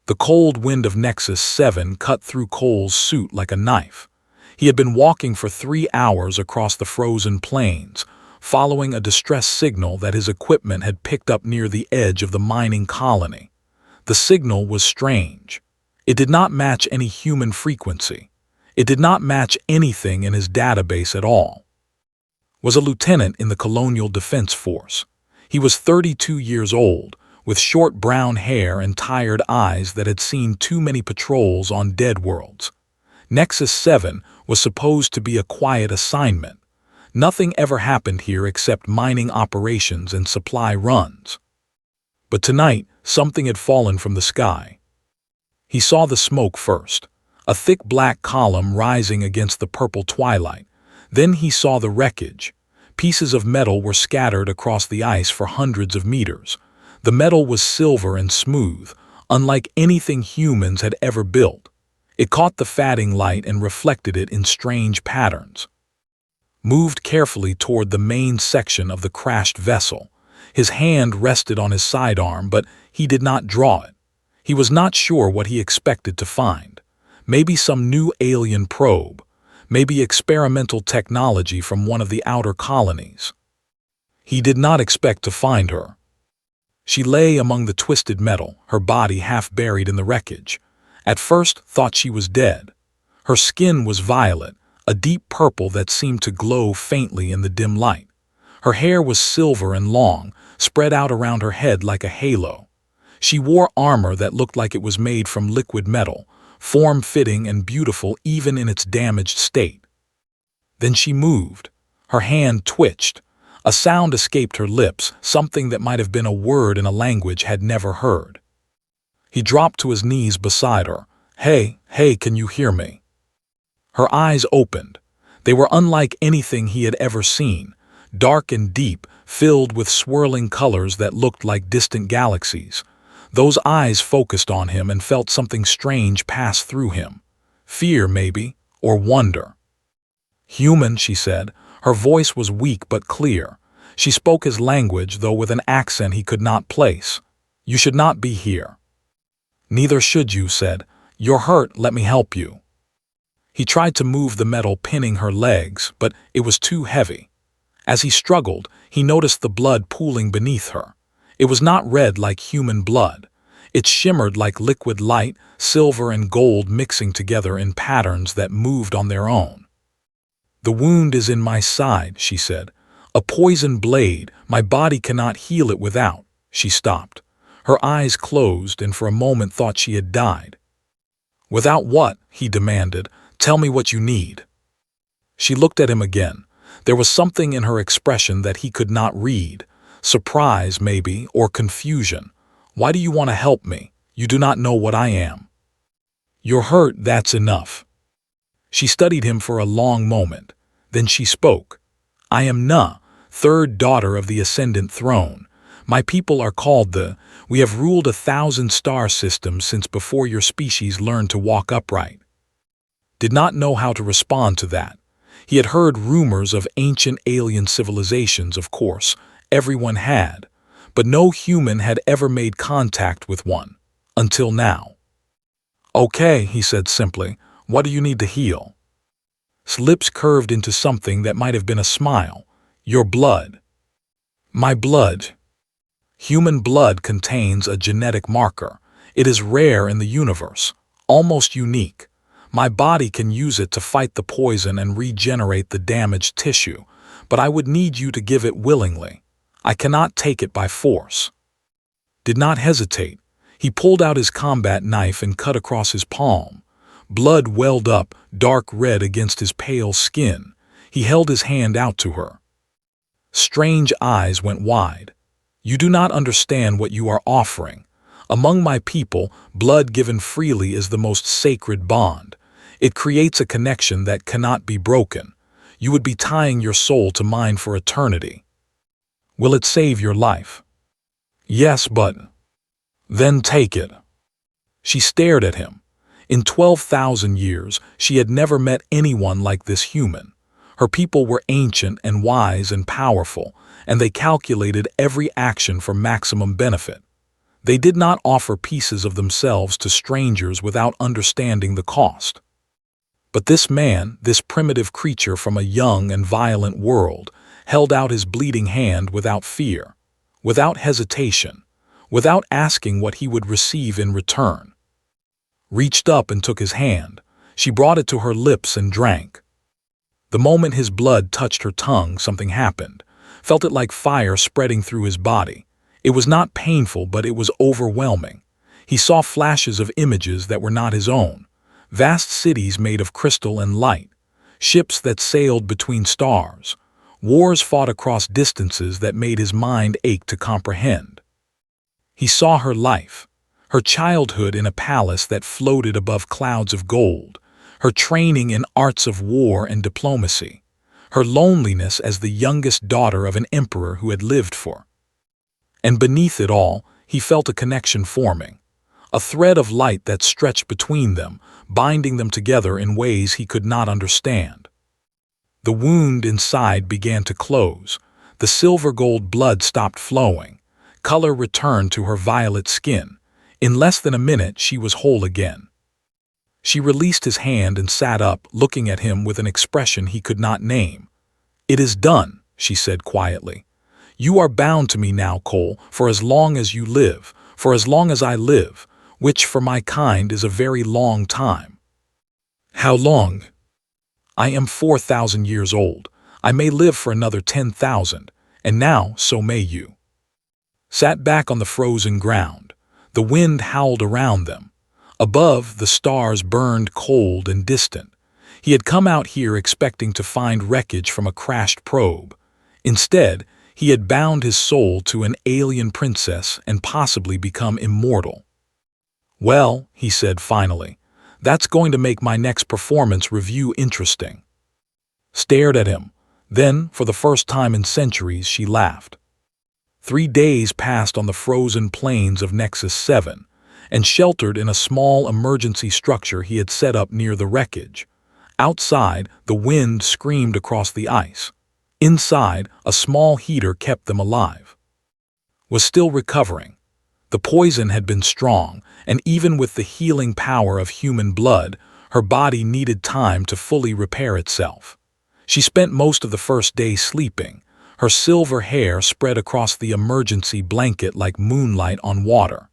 The cold wind of Nexus 7 cut through Cole's suit like a knife. He had been walking for 3 hours across the frozen plains, following a distress signal that his equipment had picked up near the edge of the mining colony. The signal was strange. It did not match any human frequency. It did not match anything in his database at all. Was a lieutenant in the Colonial Defense Force. He was 32 years old, with short brown hair and tired eyes that had seen too many patrols on dead worlds. Nexus 7 was supposed to be a quiet assignment. Nothing ever happened here except mining operations and supply runs. But tonight, something had fallen from the sky. He saw the smoke first, a thick black column rising against the purple twilight. Then he saw the wreckage. Pieces of metal were scattered across the ice for hundreds of meters. The metal was silver and smooth, unlike anything humans had ever built. It caught the fading light and reflected it in strange patterns. Moved carefully toward the main section of the crashed vessel. His hand rested on his sidearm, but he did not draw it. He was not sure what he expected to find. Maybe some new alien probe. Maybe experimental technology from one of the outer colonies. He did not expect to find her. She lay among the twisted metal, her body half buried in the wreckage. At first, thought she was dead. Her skin was violet, a deep purple that seemed to glow faintly in the dim light. Her hair was silver and long, spread out around her head like a halo. She wore armor that looked like it was made from liquid metal, form-fitting and beautiful even in its damaged state. Then she moved. Her hand twitched. A sound escaped her lips, something that might have been a word in a language had never heard. He dropped to his knees beside her. Hey, can you hear me? Her eyes opened. They were unlike anything he had ever seen, dark and deep, filled with swirling colors that looked like distant galaxies. Those eyes focused on him and felt something strange pass through him. Fear, maybe, or wonder. Human, she said. Her voice was weak but clear. She spoke his language, though with an accent he could not place. You should not be here. Neither should you, said. You're hurt, let me help you. He tried to move the metal pinning her legs, but it was too heavy. As he struggled, he noticed the blood pooling beneath her. It was not red like human blood. It shimmered like liquid light, silver and gold mixing together in patterns that moved on their own. The wound is in my side, she said. A poison blade, my body cannot heal it without. She stopped. Her eyes closed and for a moment thought she had died. Without what? He demanded. Tell me what you need. She looked at him again. There was something in her expression that he could not read. Surprise, maybe, or confusion. Why do you want to help me? You do not know what I am. You're hurt, that's enough. She studied him for a long moment. Then she spoke. I am Na, third daughter of the Ascendant Throne. My people are called we have ruled 1,000 star systems since before your species learned to walk upright. Did not know how to respond to that. He had heard rumors of ancient alien civilizations, of course. Everyone had. But no human had ever made contact with one. Until now. Okay, he said simply. What do you need to heal? His lips curved into something that might have been a smile. Your blood. My blood. Human blood contains a genetic marker. It is rare in the universe, almost unique. My body can use it to fight the poison and regenerate the damaged tissue, but I would need you to give it willingly. I cannot take it by force. Did not hesitate. He pulled out his combat knife and cut across his palm. Blood welled up, dark red against his pale skin. He held his hand out to her. Strange eyes went wide. You do not understand what you are offering. Among my people, blood given freely is the most sacred bond. It creates a connection that cannot be broken. You would be tying your soul to mine for eternity. Will it save your life? Yes, but... Then take it. She stared at him. In 12,000 years, she had never met anyone like this human. Her people were ancient and wise and powerful, and they calculated every action for maximum benefit. They did not offer pieces of themselves to strangers without understanding the cost. But this man, this primitive creature from a young and violent world, held out his bleeding hand without fear, without hesitation, without asking what he would receive in return. Reached up and took his hand. She brought it to her lips and drank. The moment his blood touched her tongue, something happened. Felt it like fire spreading through his body. It was not painful, but it was overwhelming. He saw flashes of images that were not his own. Vast cities made of crystal and light. Ships that sailed between stars. Wars fought across distances that made his mind ache to comprehend. He saw her life. Her childhood in a palace that floated above clouds of gold. Her training in arts of war and diplomacy. Her loneliness as the youngest daughter of an emperor who had lived for. And beneath it all, he felt a connection forming. A thread of light that stretched between them, binding them together in ways he could not understand. The wound inside began to close. The silver-gold blood stopped flowing. Color returned to her violet skin. In less than a minute, she was whole again. She released his hand and sat up, looking at him with an expression he could not name. "It is done," she said quietly. "You are bound to me now, Cole, for as long as you live, for as long as I live, which for my kind is a very long time." "How long?" "I am 4,000 years old. I may live for another 10,000, and now so may you." Sat back on the frozen ground. The wind howled around them. Above, the stars burned cold and distant. He had come out here expecting to find wreckage from a crashed probe. Instead, he had bound his soul to an alien princess and possibly become immortal. "Well," he said finally, "that's going to make my next performance review interesting." Stared at him. Then, for the first time in centuries, she laughed. 3 days passed on the frozen plains of Nexus 7, and sheltered in a small emergency structure he had set up near the wreckage. Outside, the wind screamed across the ice. Inside, a small heater kept them alive. Was still recovering. The poison had been strong, and even with the healing power of human blood, her body needed time to fully repair itself. She spent most of the first day sleeping, her silver hair spread across the emergency blanket like moonlight on water.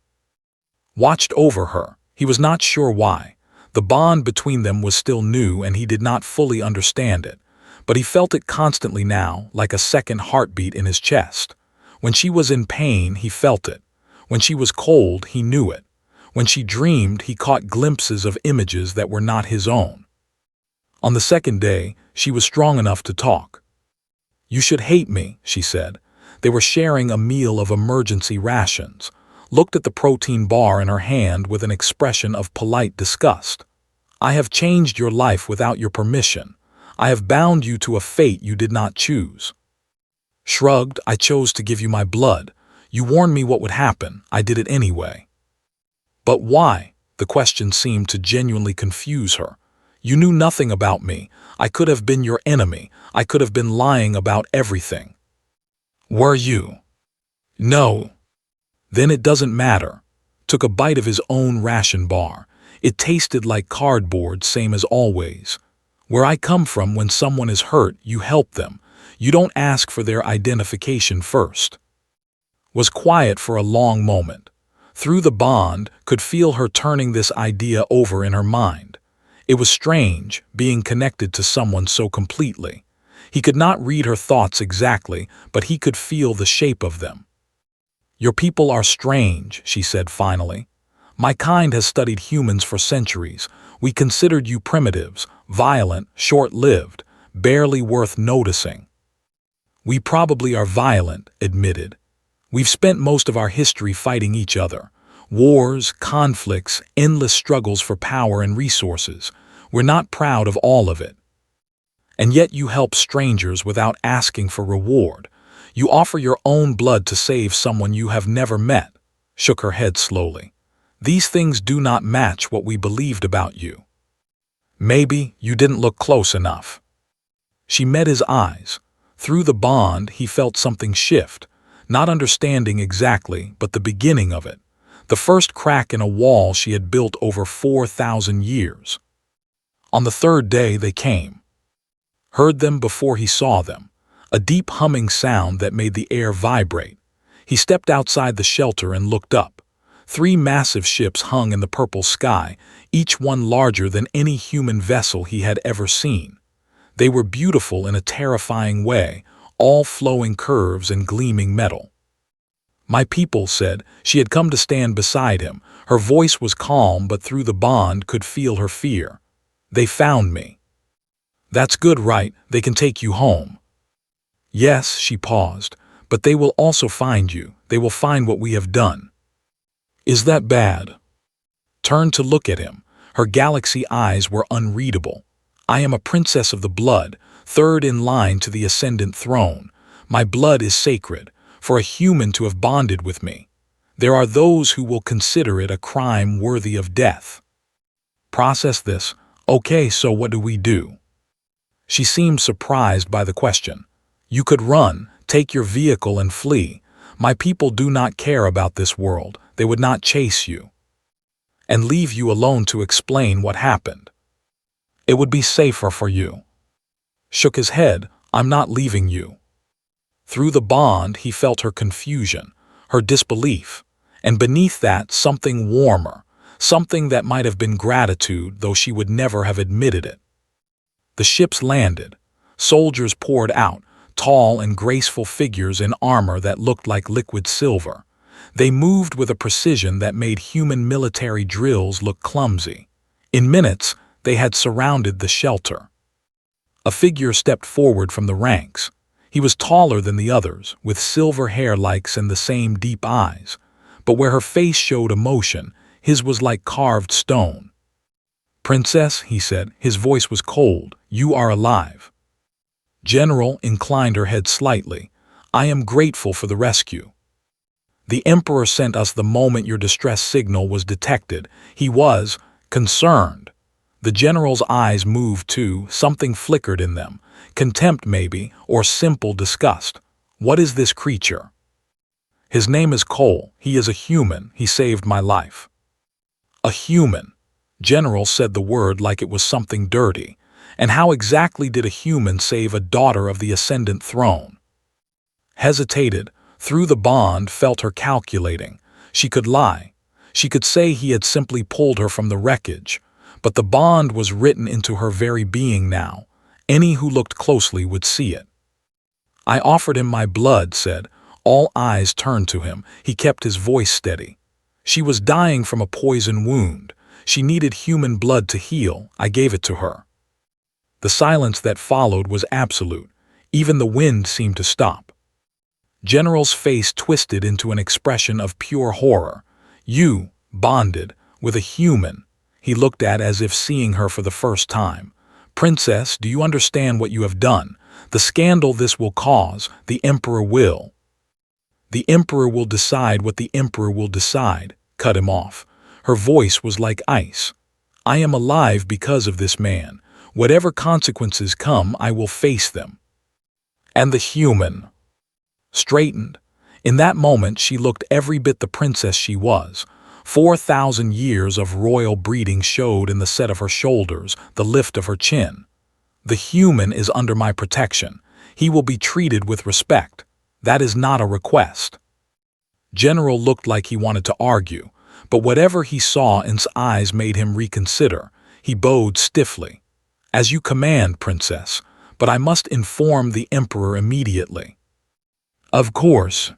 Watched over her. He was not sure why. The bond between them was still new and he did not fully understand it, but he felt it constantly now, like a second heartbeat in his chest. When she was in pain, he felt it. When she was cold, he knew it. When she dreamed, he caught glimpses of images that were not his own. On the second day, she was strong enough to talk. "You should hate me," she said. They were sharing a meal of emergency rations. Looked at the protein bar in her hand with an expression of polite disgust. "I have changed your life without your permission. I have bound you to a fate you did not choose." Shrugged, "I chose to give you my blood. You warned me what would happen. I did it anyway." "But why?" The question seemed to genuinely confuse her. "You knew nothing about me. I could have been your enemy. I could have been lying about everything." "Were you?" "No." "Then it doesn't matter." Took a bite of his own ration bar. It tasted like cardboard, same as always. "Where I come from, when someone is hurt, you help them. You don't ask for their identification first." Was quiet for a long moment. Through the bond, could feel her turning this idea over in her mind. It was strange, being connected to someone so completely. He could not read her thoughts exactly, but he could feel the shape of them. "Your people are strange," she said finally. "My kind has studied humans for centuries. We considered you primitives, violent, short-lived, barely worth noticing." "We probably are violent," admitted. "We've spent most of our history fighting each other. Wars, conflicts, endless struggles for power and resources. We're not proud of all of it. And yet you help strangers without asking for reward. You offer your own blood to save someone you have never met." Shook her head slowly. "These things do not match what we believed about you." "Maybe you didn't look close enough." She met his eyes. Through the bond, he felt something shift, not understanding exactly, but the beginning of it. the first crack in a wall she had built over 4,000 years. On the third day they came. Heard them before he saw them, a deep humming sound that made the air vibrate. He stepped outside the shelter and looked up. 3 massive ships hung in the purple sky, each one larger than any human vessel he had ever seen. They were beautiful in a terrifying way, all flowing curves and gleaming metal. "My people," said. She had come to stand beside him. Her voice was calm, but through the bond could feel her fear. "They found me." "That's good, right? They can take you home." "Yes," she paused, "but they will also find you. They will find what we have done." "Is that bad?" Turned to look at him. Her galaxy eyes were unreadable. "I am a princess of the blood, third in line to the ascendant throne. My blood is sacred, for a human to have bonded with me. There are those who will consider it a crime worthy of death." "Process this. Okay, so what do we do?" She seemed surprised by the question. "You could run, take your vehicle and flee. My people do not care about this world. They would not chase you. And leave you alone to explain what happened. It would be safer for you." Shook his head. "I'm not leaving you." Through the bond he felt her confusion, her disbelief, and beneath that something warmer, something that might have been gratitude, though she would never have admitted it. The ships landed. Soldiers poured out, tall and graceful figures in armor that looked like liquid silver. They moved with a precision that made human military drills look clumsy. In minutes, they had surrounded the shelter. A figure stepped forward from the ranks. He was taller than the others, with silver hair likes and the same deep eyes. But where her face showed emotion, his was like carved stone. "Princess," he said, his voice was cold, "you are alive." General inclined her head slightly. "I am grateful for the rescue. The Emperor sent us the moment your distress signal was detected. He was concerned." The general's eyes moved too, something flickered in them. Contempt maybe, or simple disgust. "What is this creature?" "His name is Cole. He is a human. He saved my life." "A human?" General said the word like it was something dirty. "And how exactly did a human save a daughter of the ascendant throne?" Hesitated. Through the bond felt her calculating. She could lie. She could say he had simply pulled her from the wreckage. But the bond was written into her very being now. Any who looked closely would see it. "I offered him my blood," said. All eyes turned to him. He kept his voice steady. "She was dying from a poison wound. She needed human blood to heal. I gave it to her." The silence that followed was absolute. Even the wind seemed to stop. General's face twisted into an expression of pure horror. "You, bonded, with a human," he looked at as if seeing her for the first time. "Princess, do you understand what you have done? The scandal this will cause, the Emperor will." "The Emperor will decide what the Emperor will decide," cut him off. Her voice was like ice. "I am alive because of this man. Whatever consequences come, I will face them." "And the human?" Straightened. In that moment she looked every bit the princess she was. 4,000 years of royal breeding showed in the set of her shoulders, the lift of her chin. "The human is under my protection. He will be treated with respect. That is not a request." General looked like he wanted to argue, but whatever he saw in his eyes made him reconsider. He bowed stiffly. "As you command, Princess, but I must inform the Emperor immediately." "Of course."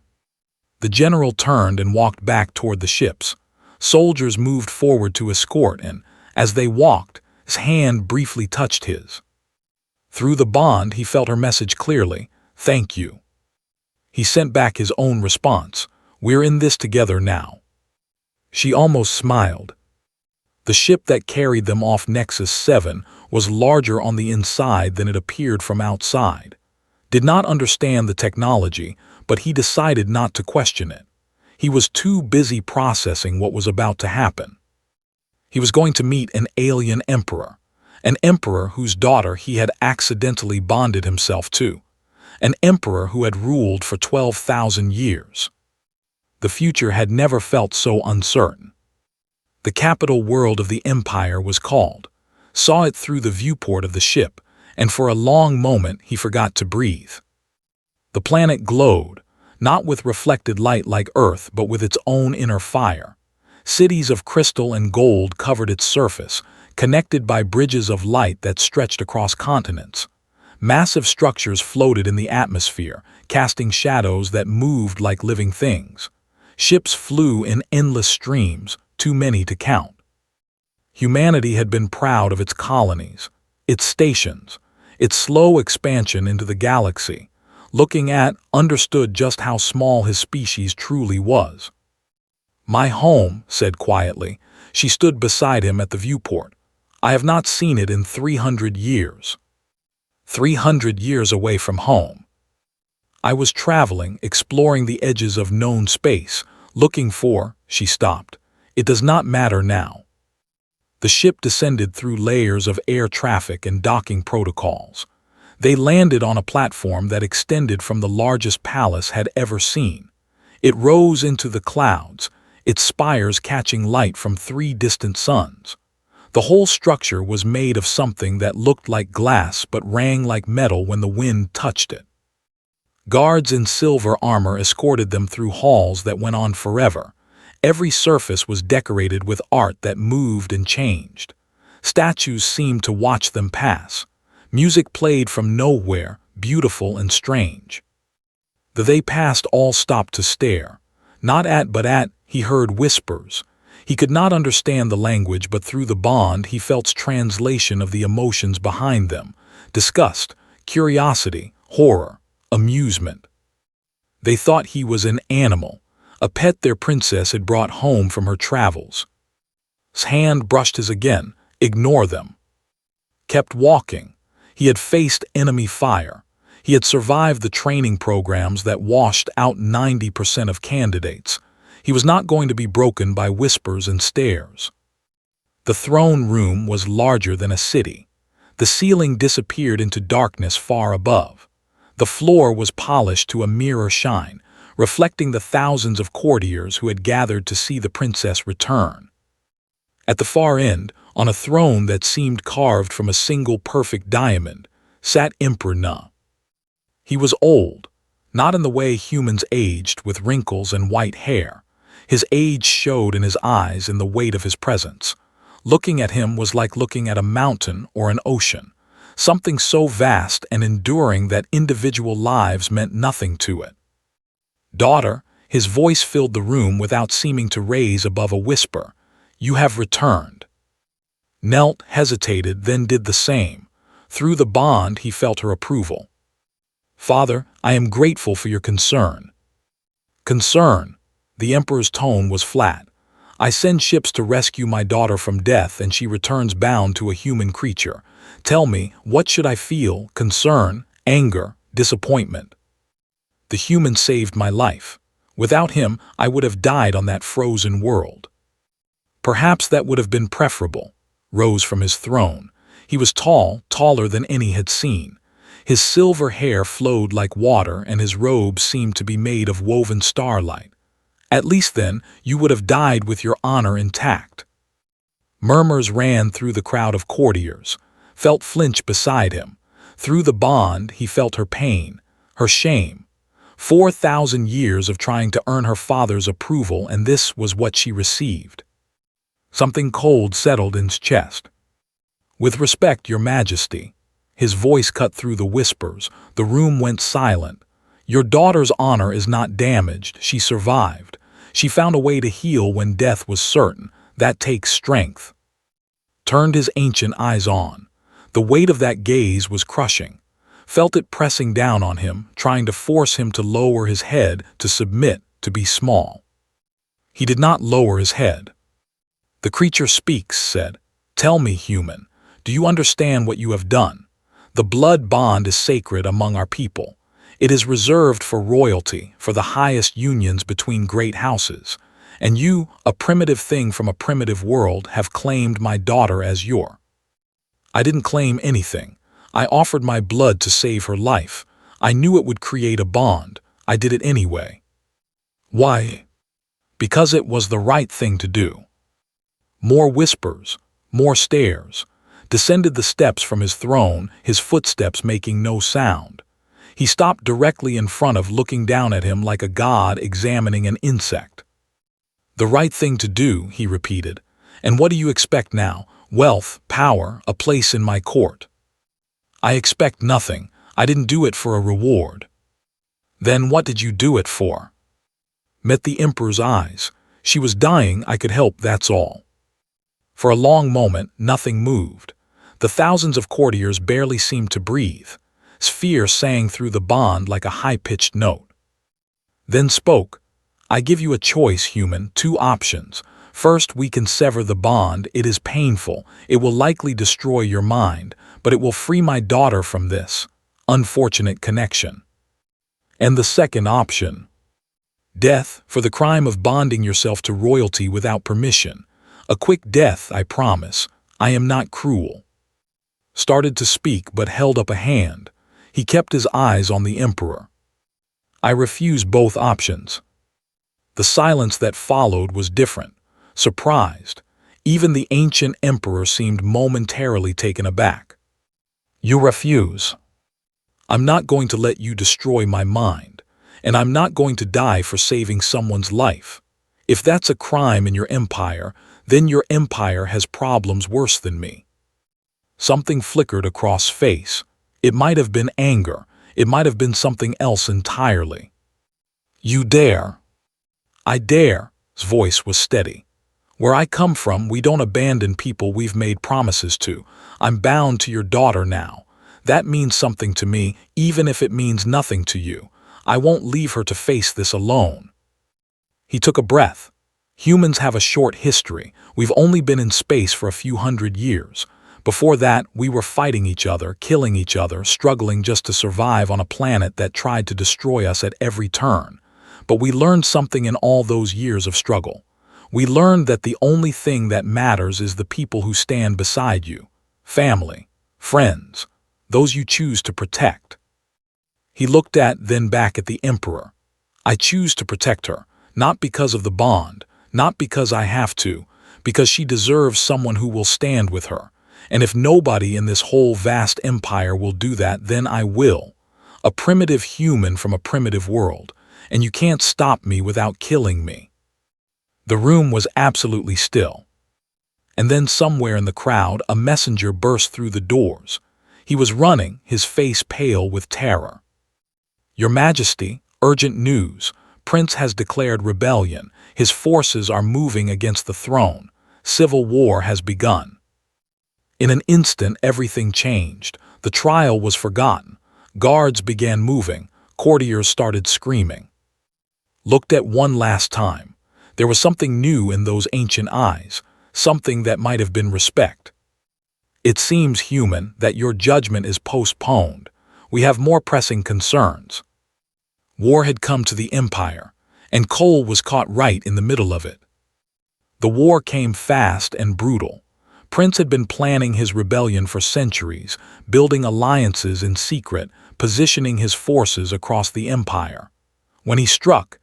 The general turned and walked back toward the ships. Soldiers moved forward to escort, and, as they walked, his hand briefly touched his. Through the bond he felt her message clearly. "Thank you." He sent back his own response. "We're in this together now." She almost smiled. The ship that carried them off Nexus 7 was larger on the inside than it appeared from outside. Did not understand the technology, but he decided not to question it. He was too busy processing what was about to happen. He was going to meet an alien emperor, an emperor whose daughter he had accidentally bonded himself to, an emperor who had ruled for 12,000 years. The future had never felt so uncertain. The capital world of the Empire was called, saw it through the viewport of the ship, and for a long moment he forgot to breathe. The planet glowed, not with reflected light like Earth, but with its own inner fire. Cities of crystal and gold covered its surface, connected by bridges of light that stretched across continents. Massive structures floated in the atmosphere, casting shadows that moved like living things. Ships flew in endless streams, too many to count. Humanity had been proud of its colonies, its stations, its slow expansion into the galaxy. Looking at, understood just how small his species truly was. "My home," said quietly. She stood beside him at the viewport. "I have not seen it in 300 years. 300 years away from home. I was traveling, exploring the edges of known space, looking for—" She stopped. "It does not matter now." The ship descended through layers of air traffic and docking protocols. They landed on a platform that extended from the largest palace had ever seen. It rose into the clouds, its spires catching light from 3 distant suns. The whole structure was made of something that looked like glass but rang like metal when the wind touched it. Guards in silver armor escorted them through halls that went on forever. Every surface was decorated with art that moved and changed. Statues seemed to watch them pass. Music played from nowhere, beautiful and strange. They passed all stopped to stare. Not at but at, he heard whispers. He could not understand the language, but through the bond he felt translation of the emotions behind them. Disgust, curiosity, horror, amusement. They thought he was an animal, a pet their princess had brought home from her travels. His hand brushed his again. "Ignore them." Kept walking. He had faced enemy fire. He had survived the training programs that washed out 90% of candidates. He was not going to be broken by whispers and stares. The throne room was larger than a city. The ceiling disappeared into darkness far above. The floor was polished to a mirror shine, reflecting the thousands of courtiers who had gathered to see the princess return. At the far end, on a throne that seemed carved from a single perfect diamond, sat Emperor Na. He was old, not in the way humans aged, with wrinkles and white hair. His age showed in his eyes, in the weight of his presence. Looking at him was like looking at a mountain or an ocean, something so vast and enduring that individual lives meant nothing to it. "Daughter," his voice filled the room without seeming to raise above a whisper, "you have returned." Knelt, hesitated, then did the same. Through the bond he felt her approval. "Father, I am grateful for your concern." "Concern?" The Emperor's tone was flat. "I send ships to rescue my daughter from death, and she returns bound to a human creature. Tell me, what should I feel? Concern, anger, disappointment?" "The human saved my life. Without him, I would have died on that frozen world." "Perhaps that would have been preferable." Rose from his throne. He was tall, taller than any had seen. His silver hair flowed like water, and his robe seemed to be made of woven starlight. "At least then, you would have died with your honor intact." Murmurs ran through the crowd of courtiers. Felt flinch beside him. Through the bond he felt her pain, her shame. 4,000 years of trying to earn her father's approval, and this was what she received. Something cold settled in his chest. "With respect, Your Majesty." His voice cut through the whispers. The room went silent. "Your daughter's honor is not damaged. She survived. She found a way to heal when death was certain. That takes strength." Turned his ancient eyes on. The weight of that gaze was crushing. Felt it pressing down on him, trying to force him to lower his head, to submit, to be small. He did not lower his head. "The creature speaks," said. "Tell me, human, do you understand what you have done? The blood bond is sacred among our people. It is reserved for royalty, for the highest unions between great houses. And you, a primitive thing from a primitive world, have claimed my daughter as your." "I didn't claim anything. I offered my blood to save her life. I knew it would create a bond. I did it anyway." "Why?" Because it was the right thing to do. More whispers, more stares. Descended the steps from his throne, his footsteps making no sound. He stopped directly in front of, looking down at him like a god examining an insect. The right thing to do, he repeated. And what do you expect now? Wealth, power, a place in my court. I expect nothing. I didn't do it for a reward. Then what did you do it for? Met the Emperor's eyes. She was dying, I could help, that's all. For a long moment, nothing moved. The thousands of courtiers barely seemed to breathe. Fear sang through the bond like a high-pitched note. Then spoke. I give you a choice, human, two options. First, we can sever the bond. It is painful. It will likely destroy your mind, but it will free my daughter from this unfortunate connection. And the second option. Death, for the crime of bonding yourself to royalty without permission. A quick death, I promise. I am not cruel. Started to speak but held up a hand. He kept his eyes on the Emperor. I refuse both options. The silence that followed was different, surprised. Even the ancient Emperor seemed momentarily taken aback. You refuse. I'm not going to let you destroy my mind, and I'm not going to die for saving someone's life. If that's a crime in your empire, then your empire has problems worse than me. Something flickered across face. It might have been anger. It might have been something else entirely. You dare. I dare. His voice was steady. Where I come from, we don't abandon people we've made promises to. I'm bound to your daughter now. That means something to me, even if it means nothing to you. I won't leave her to face this alone. He took a breath. Humans have a short history. We've only been in space for a few hundred years. Before that, we were fighting each other, killing each other, struggling just to survive on a planet that tried to destroy us at every turn. But we learned something in all those years of struggle. We learned that the only thing that matters is the people who stand beside you. Family, friends, those you choose to protect. He looked at, then back at the Emperor. I choose to protect her, not because of the bond, not because I have to, because she deserves someone who will stand with her. And if nobody in this whole vast empire will do that, then I will. A primitive human from a primitive world, and you can't stop me without killing me. The room was absolutely still. And then somewhere in the crowd, a messenger burst through the doors. He was running, his face pale with terror. Your Majesty, urgent news. Prince has declared rebellion. His forces are moving against the throne. Civil war has begun. In an instant, everything changed. The trial was forgotten. Guards began moving. Courtiers started screaming. Looked at one last time. There was something new in those ancient eyes, something that might have been respect. It seems, human, that your judgment is postponed. We have more pressing concerns. War had come to the Empire, and Cole was caught right in the middle of it. The war came fast and brutal. Prince had been planning his rebellion for centuries, building alliances in secret, positioning his forces across the empire. When he struck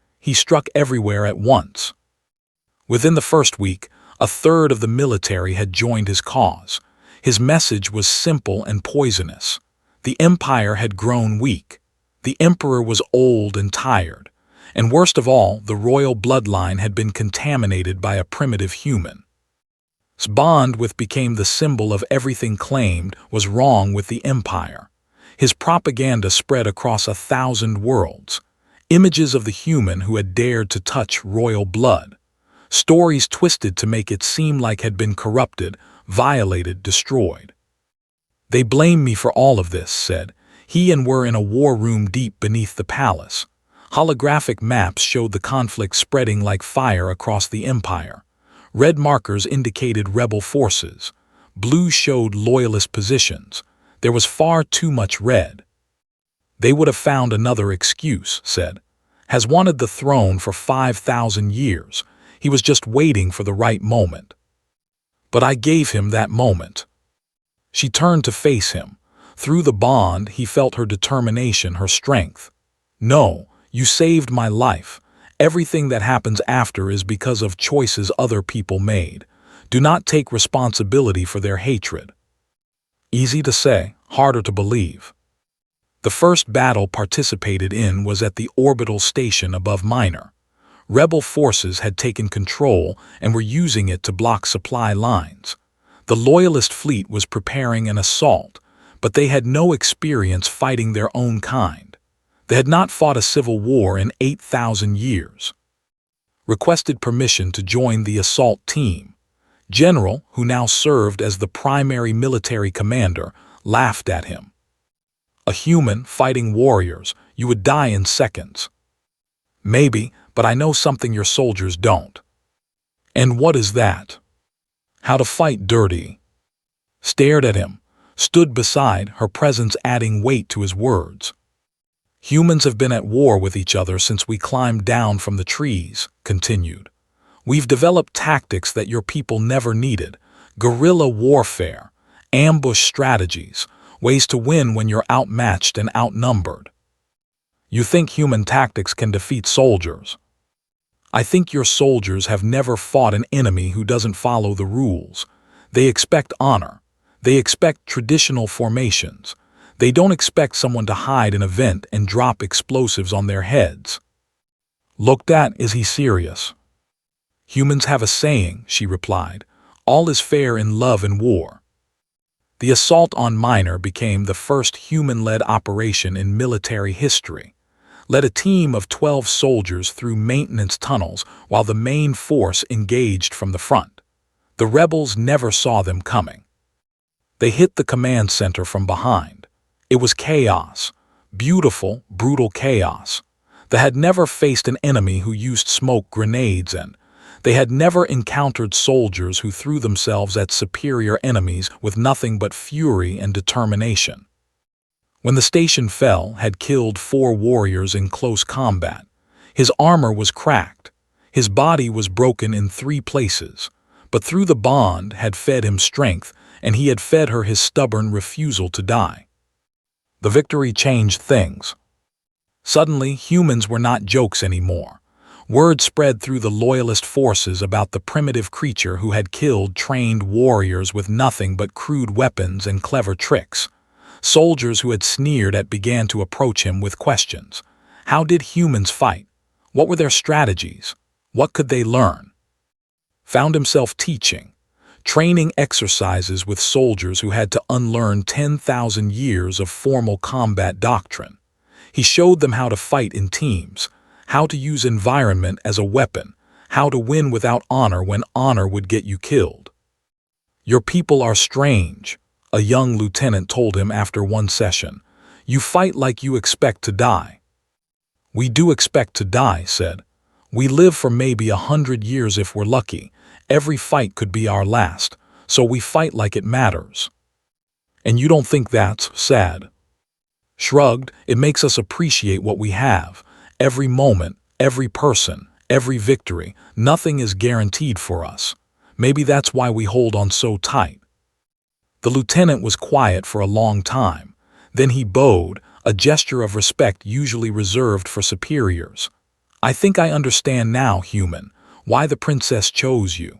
everywhere at once. Within the first week, a third of the military had joined his cause. His message was simple and poisonous. The empire had grown weak. The emperor was old and tired. And worst of all, the royal bloodline had been contaminated by a primitive human. His bond with became the symbol of everything claimed was wrong with the empire. His propaganda spread across 1,000 worlds. Images of the human who had dared to touch royal blood. Stories twisted to make it seem like had been corrupted, violated, destroyed. They blame me for all of this, said. He and were in a war room deep beneath the palace. Holographic maps showed the conflict spreading like fire across the empire. Red markers indicated rebel forces. Blue showed loyalist positions. There was far too much red. They would have found another excuse, said. Has wanted the throne for 5,000 years. He was just waiting for the right moment. But I gave him that moment. She turned to face him. Through the bond, he felt her determination, her strength. No, you saved my life. Everything that happens after is because of choices other people made. Do not take responsibility for their hatred. Easy to say, harder to believe. The first battle participated in was at the orbital station above Minor. Rebel forces had taken control and were using it to block supply lines. The Loyalist fleet was preparing an assault, but they had no experience fighting their own kind. They had not fought a civil war in 8,000 years. Requested permission to join the assault team. General, who now served as the primary military commander, laughed at him. A human fighting warriors, you would die in seconds. Maybe, but I know something your soldiers don't. And what is that? How to fight dirty. Stared at him, stood beside, her presence adding weight to his words. Humans have been at war with each other since we climbed down from the trees, continued. We've developed tactics that your people never needed. Guerrilla warfare, ambush strategies, ways to win when you're outmatched and outnumbered. You think human tactics can defeat soldiers? I think your soldiers have never fought an enemy who doesn't follow the rules. They expect honor. They expect traditional formations. They don't expect someone to hide an event and drop explosives on their heads. Looked at, is he serious? Humans have a saying, she replied. All is fair in love and war. The assault on Minor became the first human-led operation in military history. Led a team of 12 soldiers through maintenance tunnels while the main force engaged from the front. The rebels never saw them coming. They hit the command center from behind. It was chaos, beautiful, brutal chaos. They had never faced an enemy who used smoke grenades, and they had never encountered soldiers who threw themselves at superior enemies with nothing but fury and determination. When the station fell, had killed 4 warriors in close combat. His armor was cracked. His body was broken in 3 places, but through the bond had fed him strength, and he had fed her his stubborn refusal to die. The victory changed things. Suddenly, humans were not jokes anymore. Word spread through the Loyalist forces about the primitive creature who had killed trained warriors with nothing but crude weapons and clever tricks. Soldiers who had sneered at began to approach him with questions. How did humans fight? What were their strategies? What could they learn? Found himself teaching, training exercises with soldiers who had to unlearn 10,000 years of formal combat doctrine. He showed them how to fight in teams, how to use environment as a weapon, how to win without honor when honor would get you killed. Your people are strange, a young lieutenant told him after one session. You fight like you expect to die. We do expect to die, said. We live for maybe 100 years if we're lucky. Every fight could be our last, so we fight like it matters. And you don't think that's sad? Shrugged, it makes us appreciate what we have. Every moment, every person, every victory, nothing is guaranteed for us. Maybe that's why we hold on so tight. The lieutenant was quiet for a long time. Then he bowed, a gesture of respect usually reserved for superiors. I think I understand now, human, why the princess chose you.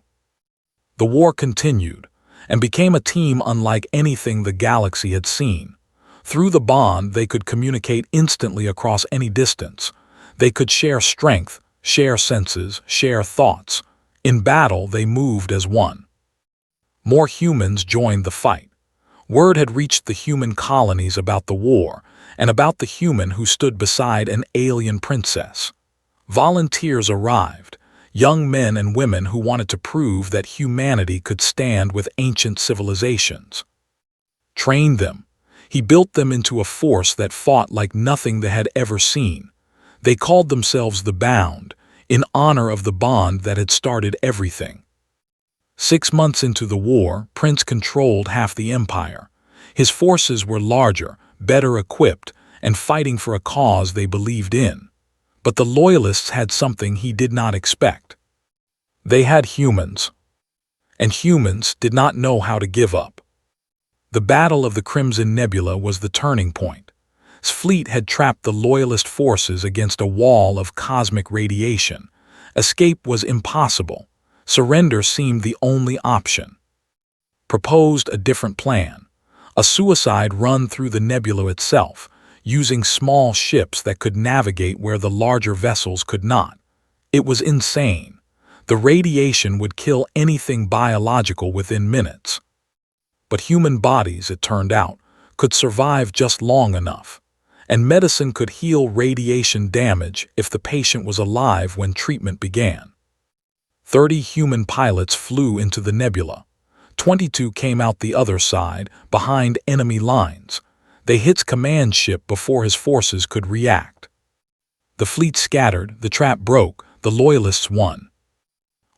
The war continued, and became a team unlike anything the galaxy had seen. Through the bond, they could communicate instantly across any distance. They could share strength, share senses, share thoughts. In battle, they moved as one. More humans joined the fight. Word had reached the human colonies about the war, and about the human who stood beside an alien princess. Volunteers arrived, young men and women who wanted to prove that humanity could stand with ancient civilizations. Trained them. He built them into a force that fought like nothing they had ever seen. They called themselves the Bound, in honor of the bond that had started everything. 6 months into the war, Prince controlled half the empire. His forces were larger, better equipped, and fighting for a cause they believed in. But the Loyalists had something he did not expect. They had humans. And humans did not know how to give up. The Battle of the Crimson Nebula was the turning point. fleet had trapped the Loyalist forces against a wall of cosmic radiation. Escape was impossible. Surrender seemed the only option. Proposed a different plan. A suicide run through the nebula itself, using small ships that could navigate where the larger vessels could not. It was insane. The radiation would kill anything biological within minutes. But human bodies, it turned out, could survive just long enough. And medicine could heal radiation damage if the patient was alive when treatment began. 30 human pilots flew into the nebula. 22 came out the other side, behind enemy lines. They hit command ship before his forces could react. The fleet scattered, the trap broke, the Loyalists won.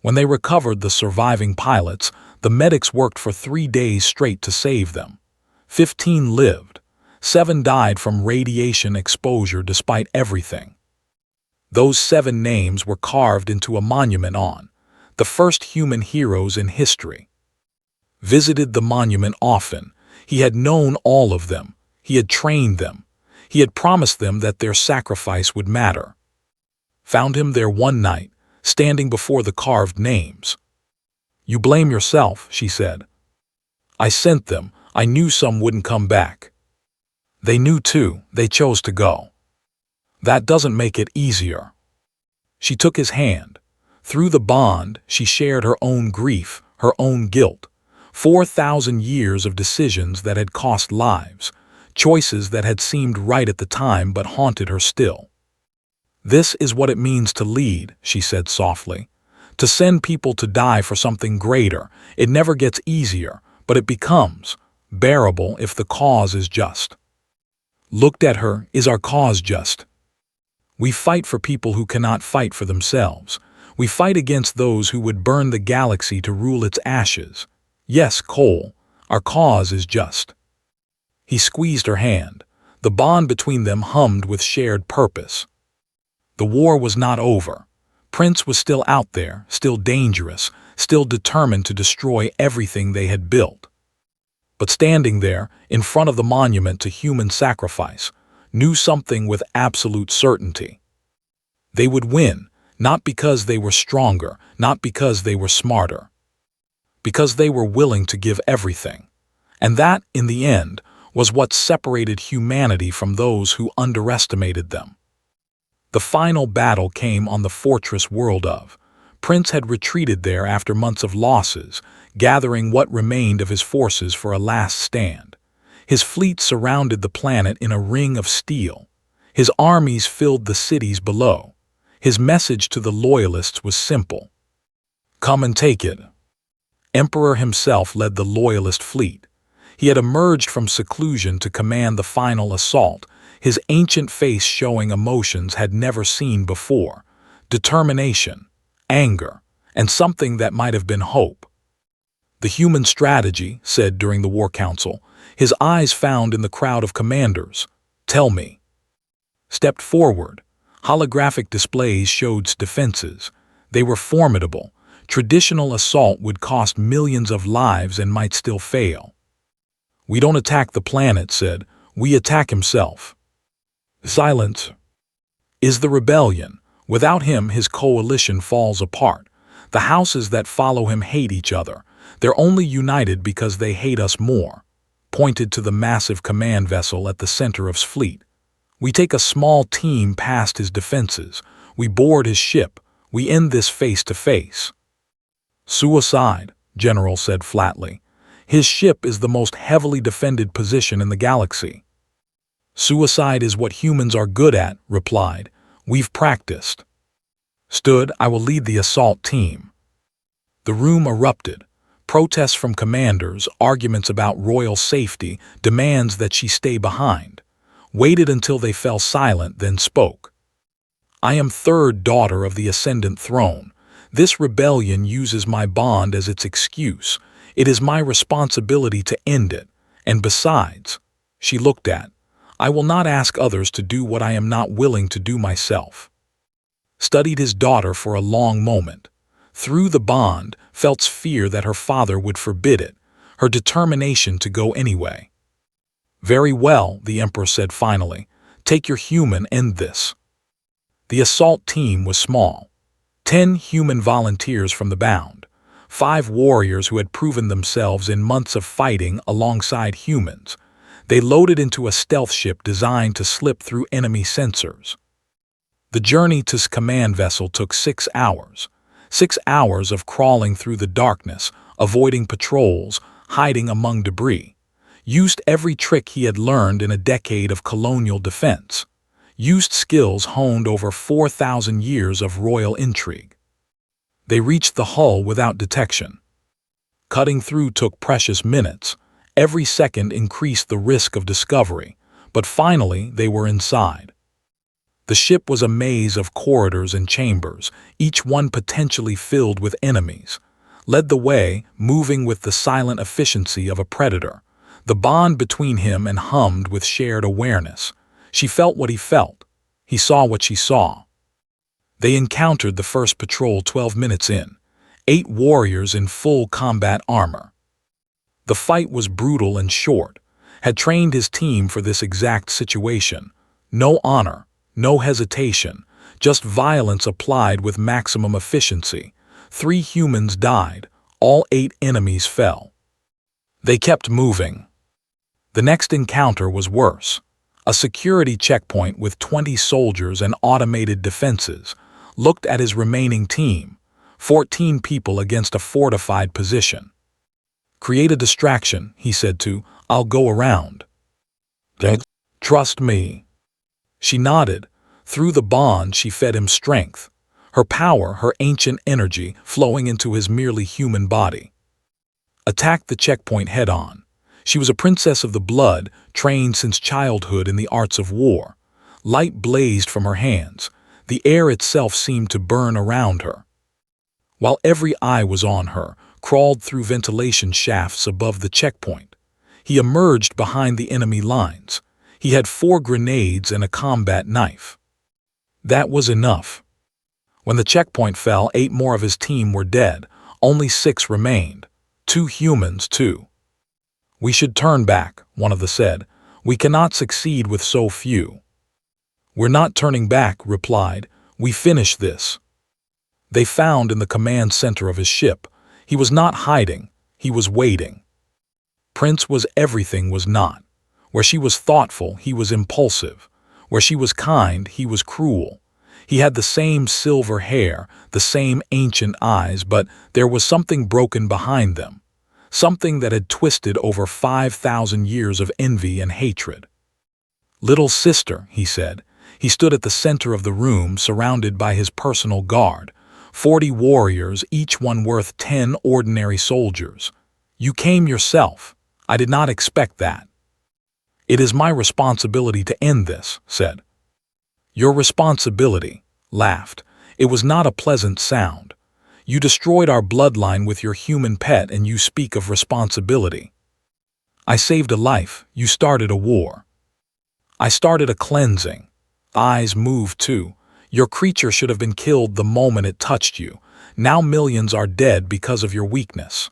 When they recovered the surviving pilots, the medics worked for 3 days straight to save them. 15 lived. 7 died from radiation exposure despite everything. Those 7 names were carved into a monument on the first human heroes in history. Visited the monument often. He had known all of them. He had trained them. He had promised them that their sacrifice would matter. Found him there one night, standing before the carved names. "You blame yourself," she said. "I sent them. I knew some wouldn't come back." "They knew too. They chose to go." "That doesn't make it easier." She took his hand. Through the bond, she shared her own grief, her own guilt. 4,000 years of decisions that had cost lives, choices that had seemed right at the time but haunted her still. "This is what it means to lead," she said softly. "To send people to die for something greater. It never gets easier, but it becomes bearable if the cause is just." Looked at her. Is our cause just? We fight for people who cannot fight for themselves. We fight against those who would burn the galaxy to rule its ashes. Yes, Cole, our cause is just. He squeezed her hand. The bond between them hummed with shared purpose. The war was not over. Prince was still out there, still dangerous, still determined to destroy everything they had built. But standing there, in front of the monument to human sacrifice, knew something with absolute certainty. They would win, not because they were stronger, not because they were smarter, because they were willing to give everything. And that, in the end, was what separated humanity from those who underestimated them. The final battle came on the fortress world of. Prince had retreated there after months of losses, gathering what remained of his forces for a last stand. His fleet surrounded the planet in a ring of steel. His armies filled the cities below. His message to the Loyalists was simple: "Come and take it." Emperor himself led the Loyalist fleet. He had emerged from seclusion to command the final assault, his ancient face showing emotions had never seen before: determination, anger, and something that might have been hope. "The human strategy," said during the War Council, his eyes found in the crowd of commanders. "Tell me." Stepped forward. Holographic displays showed defenses. They were formidable. Traditional assault would cost millions of lives and might still fail. "We don't attack the planet," said. "We attack himself." Silence. Is the rebellion. Without him, his coalition falls apart. The houses that follow him hate each other. They're only united because they hate us more. Pointed to the massive command vessel at the center of his fleet. "We take a small team past his defenses. We board his ship. We end this face to face." "Suicide," General said flatly. "His ship is the most heavily defended position in the galaxy." "Suicide is what humans are good at," replied. "We've practiced." Stood. "I will lead the assault team." The room erupted. Protests from commanders, arguments about royal safety, demands that she stay behind. Waited until they fell silent, then spoke. "I am third daughter of the ascendant throne. This rebellion uses my bond as its excuse. It is my responsibility to end it. And besides," she looked at, "I will not ask others to do what I am not willing to do myself." Studied his daughter for a long moment. Through the bond, felt fear that her father would forbid it, her determination to go anyway. "Very well," the Emperor said finally. Take your human, end this. The assault team was small. 10 human volunteers from the Bound, 5 warriors who had proven themselves in months of fighting alongside humans. They loaded into a stealth ship designed to slip through enemy sensors. The journey to the command vessel took 6 hours. 6 hours of crawling through the darkness, avoiding patrols, hiding among debris. Used every trick he had learned in a decade of colonial defense. Used skills honed over 4,000 years of royal intrigue. They reached the hull without detection. Cutting through took precious minutes. Every second increased the risk of discovery, but finally they were inside. The ship was a maze of corridors and chambers, each one potentially filled with enemies. Led the way, moving with the silent efficiency of a predator. The bond between him and hummed with shared awareness. She felt what he felt. He saw what she saw. They encountered the first patrol 12 minutes in. 8 warriors in full combat armor. The fight was brutal and short. Had trained his team for this exact situation. No honor, no hesitation, just violence applied with maximum efficiency. 3 humans died. All 8 enemies fell. They kept moving. The next encounter was worse. A security checkpoint with 20 soldiers and automated defenses. Looked at his remaining team. 14 people against a fortified position. Create a distraction, he said to, I'll go around. Trust me. She nodded. Through the bond she fed him strength. Her power, her ancient energy, flowing into his merely human body. Attacked the checkpoint head-on. She was a princess of the blood, trained since childhood in the arts of war. Light blazed from her hands. The air itself seemed to burn around her. While every eye was on her, crawled through ventilation shafts above the checkpoint. He emerged behind the enemy lines. He had 4 grenades and a combat knife. That was enough. When the checkpoint fell, 8 more of his team were dead. Only 6 remained. 2 humans, too. We should turn back, one of them said. We cannot succeed with so few. We're not turning back, replied. We finish this. They found in the command center of his ship. He was not hiding, he was waiting. Prince was everything was not. Where she was thoughtful, he was impulsive. Where she was kind, he was cruel. He had the same silver hair, the same ancient eyes, but there was something broken behind them. Something that had twisted over 5,000 years of envy and hatred. Little sister, he said. He stood at the center of the room, surrounded by his personal guard. 40 warriors, each one worth 10 ordinary soldiers. You came yourself. I did not expect that. It is my responsibility to end this, said. Your responsibility, laughed. It was not a pleasant sound. You destroyed our bloodline with your human pet and you speak of responsibility. I saved a life, you started a war. I started a cleansing. Eyes moved too. Your creature should have been killed the moment it touched you. Now millions are dead because of your weakness.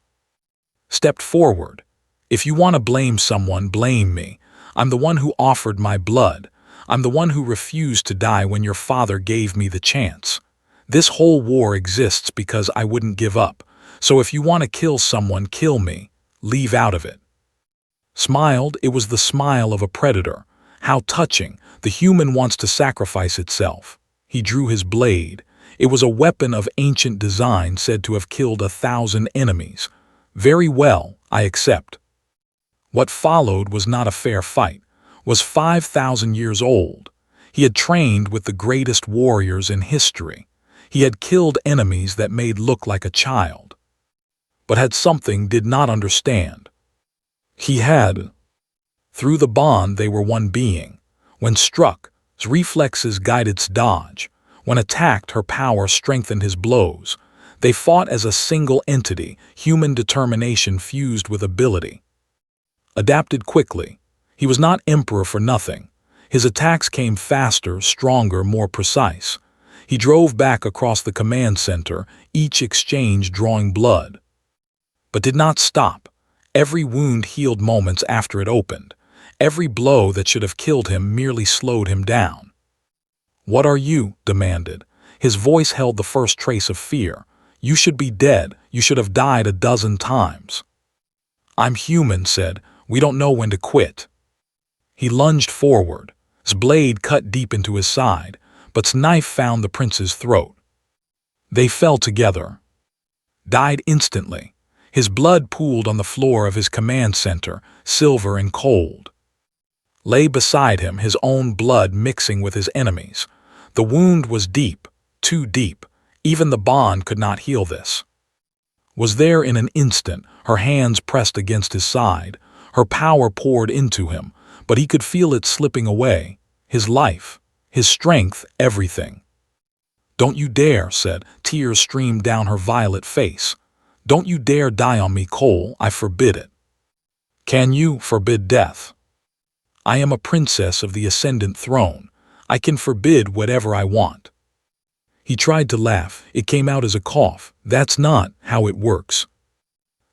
Stepped forward. If you want to blame someone, blame me. I'm the one who offered my blood. I'm the one who refused to die when your father gave me the chance. This whole war exists because I wouldn't give up. So if you want to kill someone, kill me. Leave out of it. Smiled, it was the smile of a predator. How touching. The human wants to sacrifice itself. He drew his blade. It was a weapon of ancient design said to have killed 1,000 enemies. Very well, I accept. What followed was not a fair fight, was 5,000 years old. He had trained with the greatest warriors in history. He had killed enemies that made look like a child. But had something did not understand. He had. Through the bond they were one being. When struck, his reflexes guided his dodge. When attacked, her power strengthened his blows. They fought as a single entity, human determination fused with ability. Adapted quickly. He was not emperor for nothing. His attacks came faster, stronger, more precise. He drove back across the command center, each exchange drawing blood. But did not stop. Every wound healed moments after it opened. Every blow that should have killed him merely slowed him down. "What are you?" demanded. His voice held the first trace of fear. "You should be dead. You should have died a dozen times." "I'm human," said. "We don't know when to quit." He lunged forward. His blade cut deep into his side, but his knife found the prince's throat. They fell together. Died instantly. His blood pooled on the floor of his command center, silver and cold. Lay beside him, his own blood mixing with his enemy's. The wound was deep, too deep. Even the bond could not heal this. Was there in an instant, her hands pressed against his side. Her power poured into him, but he could feel it slipping away. His life, his strength, everything. "Don't you dare," said. Tears streamed down her violet face. "Don't you dare die on me, Cole. I forbid it." "Can you forbid death?" "I am a princess of the ascendant throne. I can forbid whatever I want." He tried to laugh. It came out as a cough. "That's not how it works."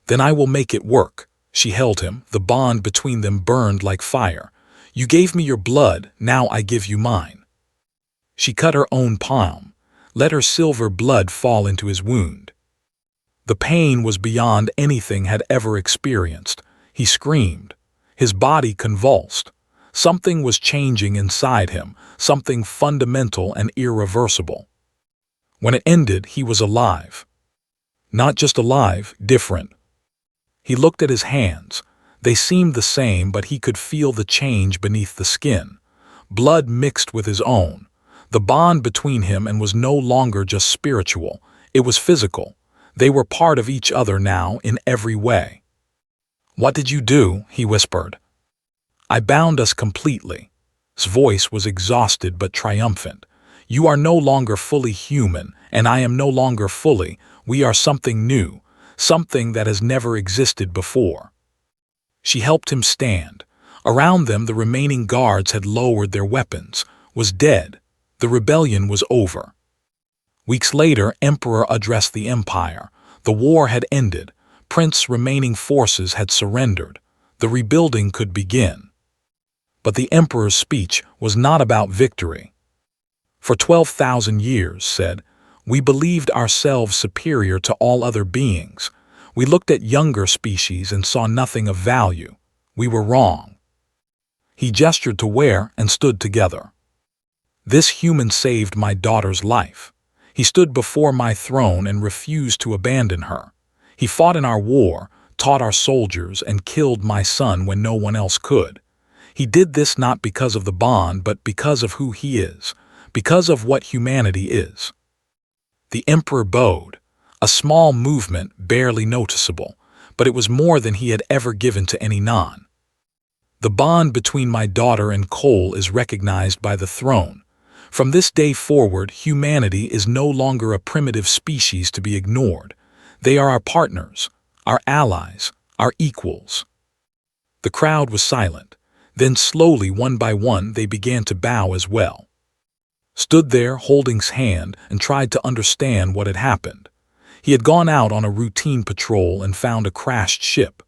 "Then I will make it work." She held him. The bond between them burned like fire. "You gave me your blood, now I give you mine." She cut her own palm, let her silver blood fall into his wound. The pain was beyond anything had ever experienced. He screamed. His body convulsed. Something was changing inside him, something fundamental and irreversible. When it ended, he was alive. Not just alive, different. He looked at his hands. They seemed the same, but he could feel the change beneath the skin. Blood mixed with his own. The bond between him and was no longer just spiritual. It was physical. They were part of each other now in every way. "What did you do?" he whispered. "I bound us completely." His voice was exhausted but triumphant. "You are no longer fully human, and I am no longer fully. We are something new, something that has never existed before." She helped him stand. Around them, the remaining guards had lowered their weapons, was dead. The rebellion was over. Weeks later, Emperor addressed the Empire. The war had ended. Prince's remaining forces had surrendered. The rebuilding could begin. But the Emperor's speech was not about victory. "For 12,000 years," said, "we believed ourselves superior to all other beings. We looked at younger species and saw nothing of value. We were wrong." He gestured to where and stood together. "This human saved my daughter's life. He stood before my throne and refused to abandon her. He fought in our war, taught our soldiers, and killed my son when no one else could. He did this not because of the bond, but because of who he is, because of what humanity is." The Emperor bowed, a small movement barely noticeable, but it was more than he had ever given to any non. "The bond between my daughter and Cole is recognized by the throne. From this day forward, humanity is no longer a primitive species to be ignored. They are our partners, our allies, our equals." The crowd was silent. Then slowly, one by one, they began to bow as well. Stood there holding his hand and tried to understand what had happened. He had gone out on a routine patrol and found a crashed ship.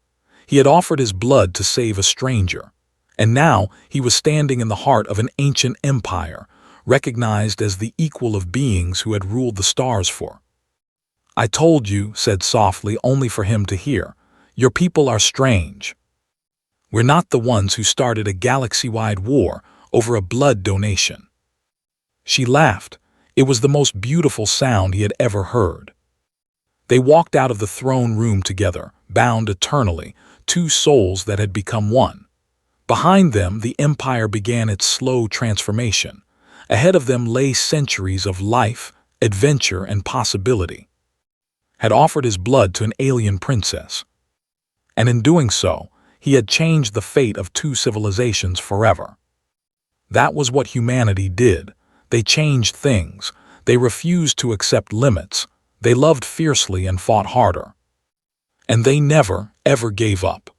He had offered his blood to save a stranger. And now he was standing in the heart of an ancient empire, recognized as the equal of beings who had ruled the stars for. "I told you," said softly, only for him to hear, "your people are strange. We're not the ones who started a galaxy-wide war over a blood donation." She laughed. It was the most beautiful sound he had ever heard. They walked out of the throne room together, bound eternally, two souls that had become one. Behind them, the empire began its slow transformation. Ahead of them lay centuries of life, adventure, and possibility. Had offered his blood to an alien princess. And in doing so, he had changed the fate of two civilizations forever. That was what humanity did. They changed things. They refused to accept limits. They loved fiercely and fought harder. And they never, ever gave up.